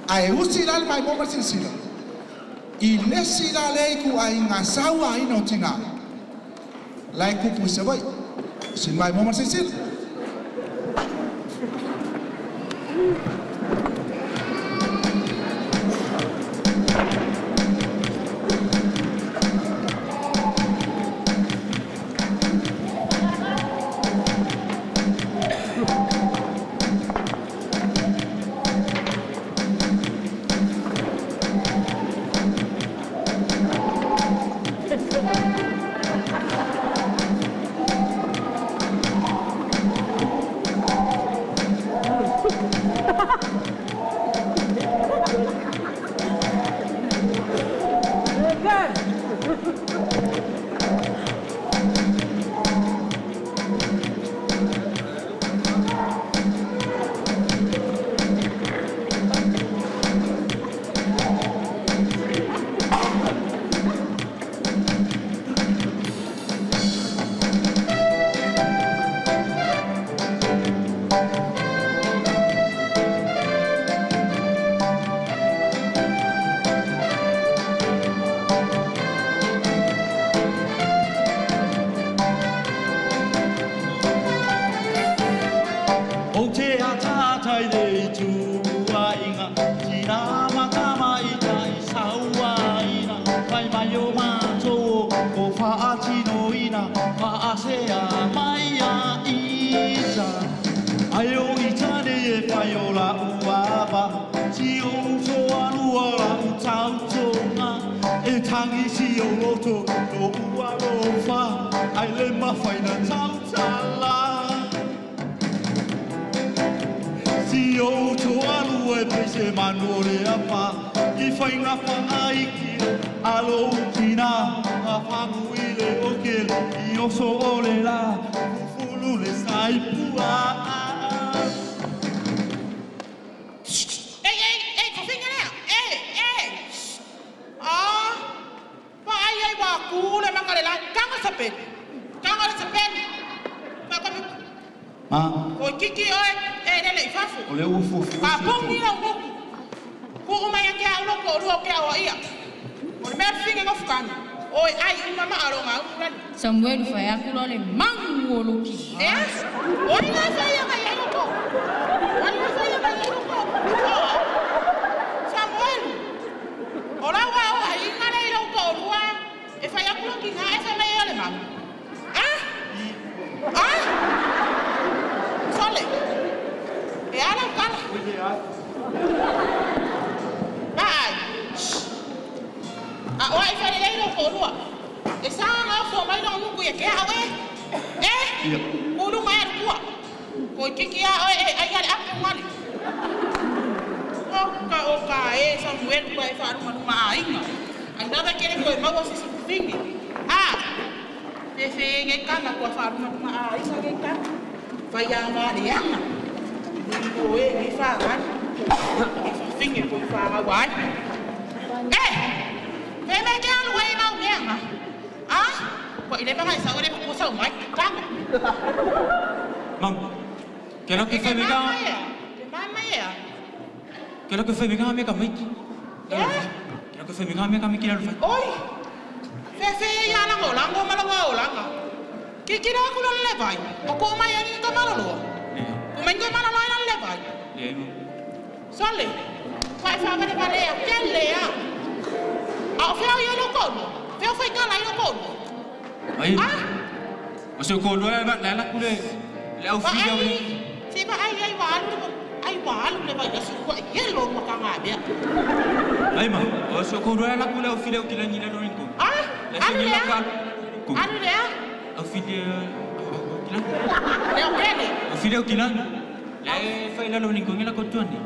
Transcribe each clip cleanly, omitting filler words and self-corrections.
ai usi la mai mo sila i lesi la le ku ai nga sawa ai no tinga lai ku pu se vai sin mai mo sila Samuel faya kulole mangoloki. Yes. Oni na faya kaya ko. Oni na faya kaya ko. Samuel. Ora wa wa ingana ilo ko ruwa. E faya kuloki na e faya yole mam. Ah? Ah? Sole. E ala kala. Bye. Ah, wa e faya ilo ko ruwa. Esa nga so mai no ngu ye ke awe ulu mai ruwa ko kiki ya ai ya aku mali oka Samuel ko ai faru ma ai anda ba kere ko ma wasi singi te fe nge kana ko faru ma ai sa nge kana fa ya ma dia ko ni fa kan singi ko fa ma wa fe me ke alu ai ma ne Kok ini bang Aisyah udah pusau mai kamu. Mam, kalau kita megang, mana ya? Kalau kita megang kami. Kalau kita megang kami kira lupa. Oi, fe ya lang malang. Kira aku lalu lebai. Aku mai yang itu malu loh. Main kau malu lain lebai. Soalnya, fa pada ya, kelle ya. Aku ya lo kau. Fe ngalah lo kau. Ai. Masuk kau dua nak lelak boleh. Lau video ni. Siapa ai walu le vai asukwa yelo makanga dia. Ai mah, masuk kau dua lelak boleh video kita ni lah dorin kau. Anu dia? Video kita. Leo kene. Video kita. Lai fai lah dorin kau ni lah kau tuan ni.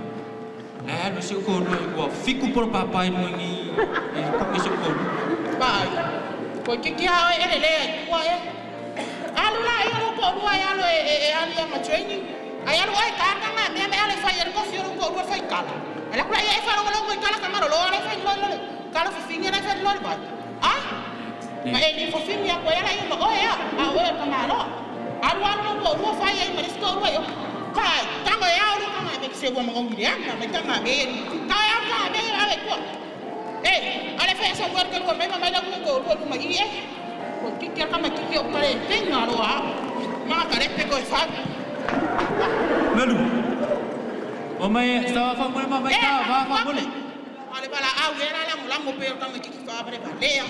Lai masuk kau dua fiku por papai ni. Masuk kau. Bai. Kau kiki awak ele kuah ya. Alu lah yang kau dua yang lo alu yang training. Ayah lo kan kan me ale fai el kofi lo kau dua fai kala. Ala kula ya fai lo kala kamaro lo ale fai lo kala fifingi ala fai lo ba. Ma ini fifingi aku ya lah yang ya. Awe kamaro. Alu kau dua fai ya manis kau dua yo. Kai, tangga ya lo kan me sewa mengonggi dia, me tangga me. Kai va me ave ko ale fa sa war ko me ma la ko ko ma i ko ki ka ma ki o pare tenga ro a ma ka re pe ko fa Melu. O mai stava fa mole mai stava fa mole. Ale bala au era la mula mo pe ka ma ki fa pare ba le a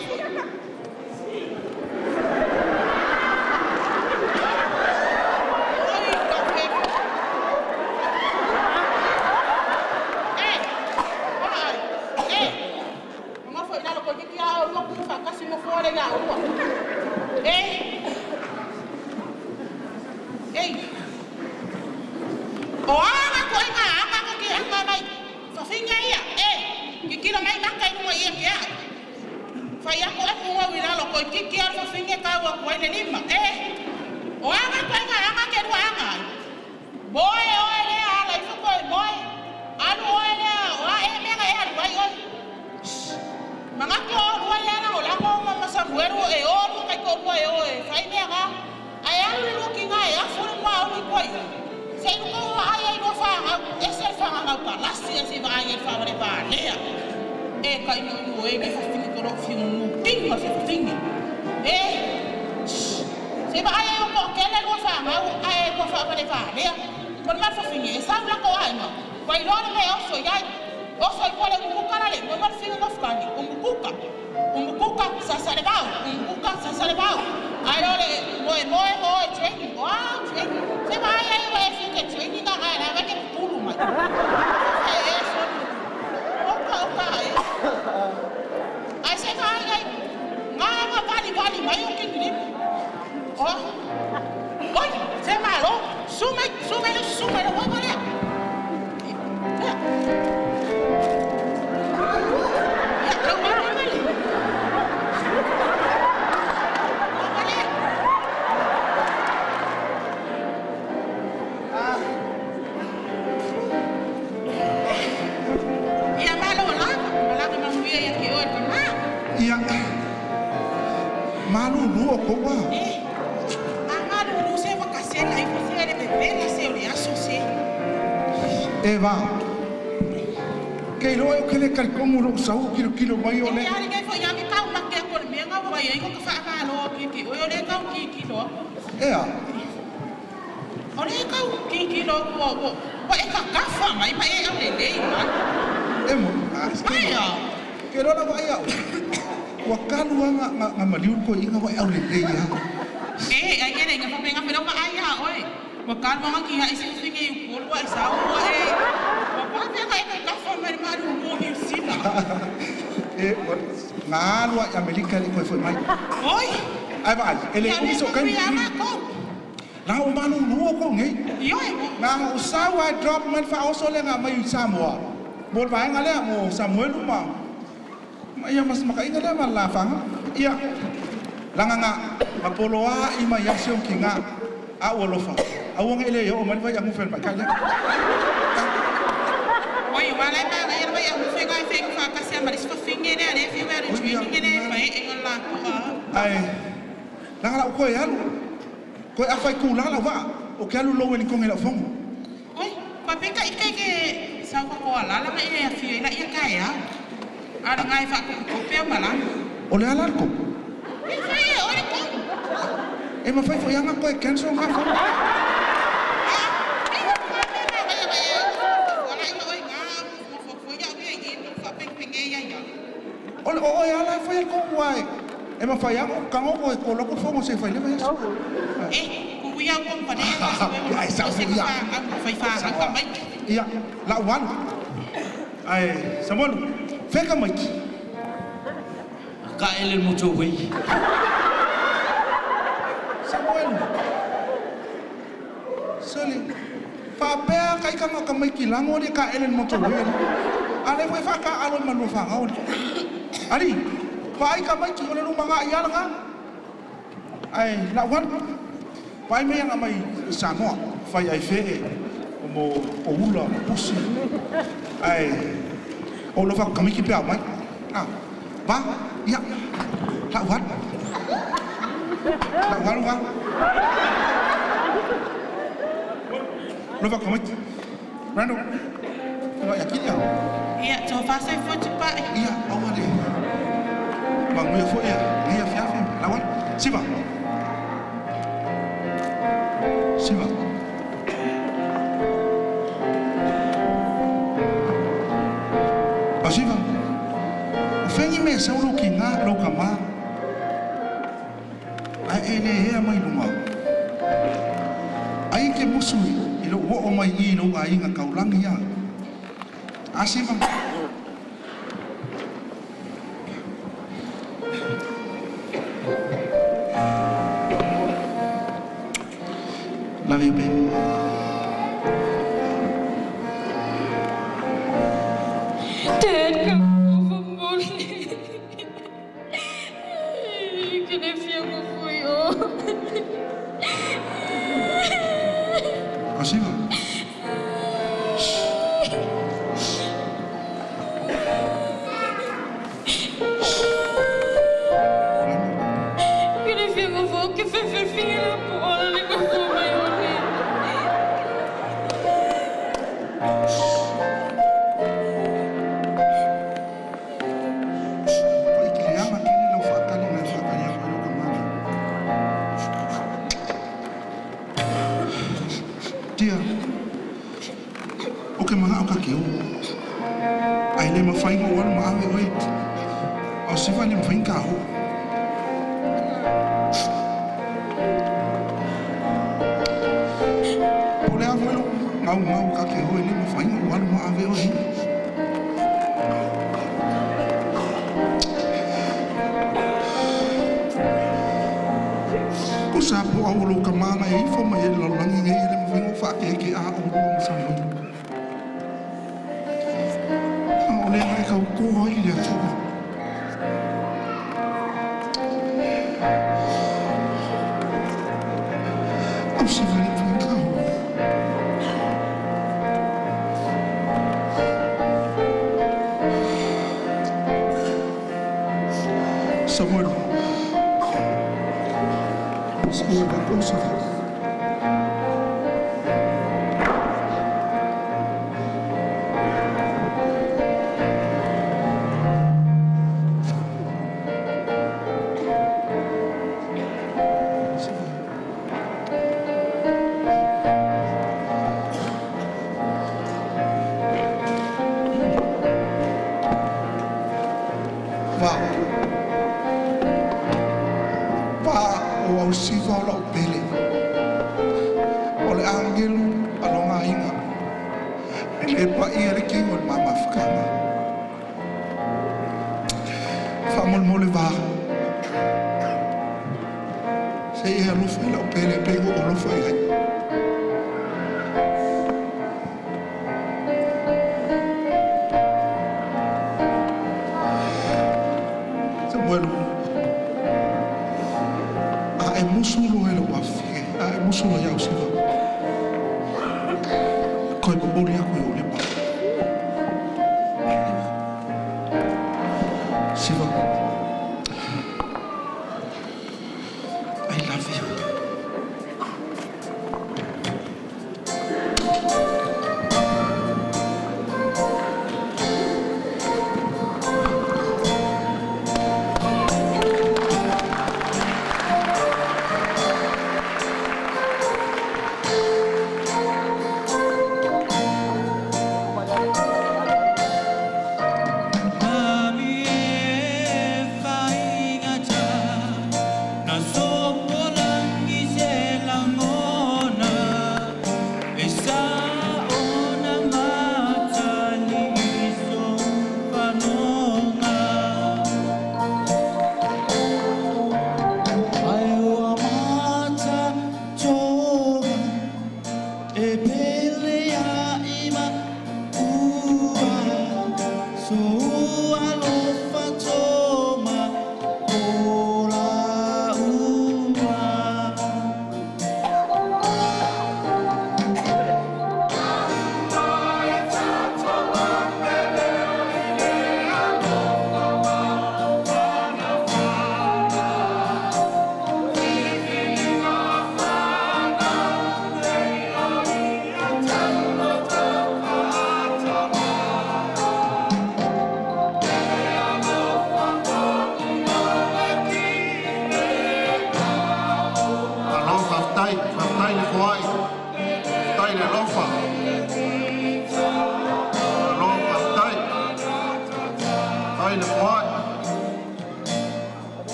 Eva, que lo que le calcón uno sau kilo mayo le. Ya le fue ya me cau ma que por mi nga ba yai ko ka fa ka lo ki o yo le cau ki lo. Ea. O le cau ki lo ko e ka fa mai pa e le le ma. E mo. Ai. Que lo la va ya. Wa ka lu nga maliu ko inga wa au le le ya. Ai que le nga fa penga pero pa ai ya oi. Wakal mga kiha isip sige yung pulo ay sawa eh. Wapate kayo ka fa mai maru mo yung sila. Ngalo ya Amerika ni ko foi mai. Oi. Ai vai, ele iso kan. Na o manu luo ko ngai. Yoi. Na o sawa drop man fa oso le nga mai Samoa. Bol vai ngale mo Samuel uma. Iya mas makainga le man la fa. Iya. Langa nga mapoloa ima yasyong kinga. Awolofa. Awang ele yo man vai ang fen ba kaya. Oi, wala pa ngayon ba yung fega fake fa kasi maris fa finge ne ne fi meru twinge ne fa engala ko. Ai. Langa ko yan. Ko afai kula la va. O que alu lo en con el fong. Oi, pa peka ike ke sa ko ala la me fi la ia kaya. Ara ngai fa ko pe mala. O le ala ko. Fa ye ora ko. E ma fai foi anga ko e cancel nga ko. O ya la foi ko wai. E ma fai anga ka ngo ko lo ko fo se fai le vai. Ku ya ko pa ne. Ai sa ya. Fai fa ka mai. Ya, la wan. Ai, Samuel, feka mai. Ka ele mucho wei. Samuel. Sali. Fa pe kai ka ka mai kilango ni ka ele mucho wei. Ale foi fa ka alo manu fa ngau. Ari, fa ai ka mai ki ole lu manga ya nga. Ai, la wan. Pai me yang mai Samoa, fai ai fe. Mo oula pusi ai o lo fa kami ki pe mai ba ya la wat lo fa kami rando lo ya kinya Ia, tō whasai futi pai. Ia, awa le. Manguia fo ia, ia fiafi. Lawan, siva. Siva. Siva. O whengi me sauro ki ngā roka mā. Ai ene hea mai lunga. Ai ke musu i lo o mai i lo ai ngā kaulangi ia. A Siva. Love you, baby. Dad, come over, Molly. Can I feel good for you? Siva. Can I feel good for you? Can I feel good for you? Tia, o ke maha o ka keu. Ai le mawhainga o ala maawe oe. O Siva le mawhainga ka ho. O le awelo, ngau ka keu oe le mawhainga o ala maawe oe. Ko sa po awolo ka manga e fo mai e lalangi ngai le mawhainga o whaake ke a o ruang sa mai. O le ngai kau koha i le atua. Au Siva le mawhainga ka ho. Samuel. Samuel, go Siva. O Siva o lau pele. O le angelu alonga inga. E le pa i ele ki o le mama whakanga. Whamol mo le wā. Se i alofa i lau pele pego o lofa i hai. Samuel. Musulo e lo wafie, ai musulo ya Siva. Koi bobori aku yo le pa. Siva. I love you.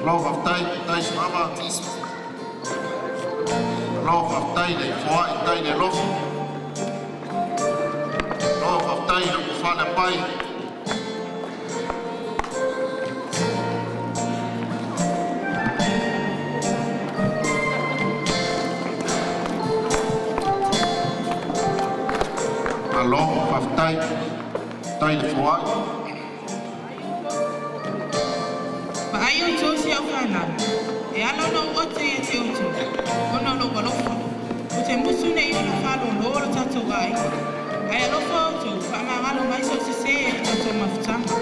Lo whaftai, tai sumama. Lo whaftai le whoa e tai le lofu. Lo whaftai le kufana pai. Lo whaftai, tai le whoa. Ayo tu si awala, e ala no ote e te otu, ono no balofo, o te musu ne yo na falo no ora tato gai, ai alofo otu, ama malo mai so se e tato mafutanga.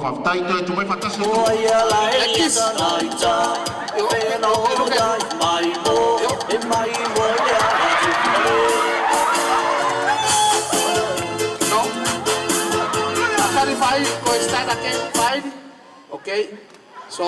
Whaftai toi tu mai whatasi o ia la e ia nai ta e o no dai mai mo e mai mo ia no I qualify go start again fine okay so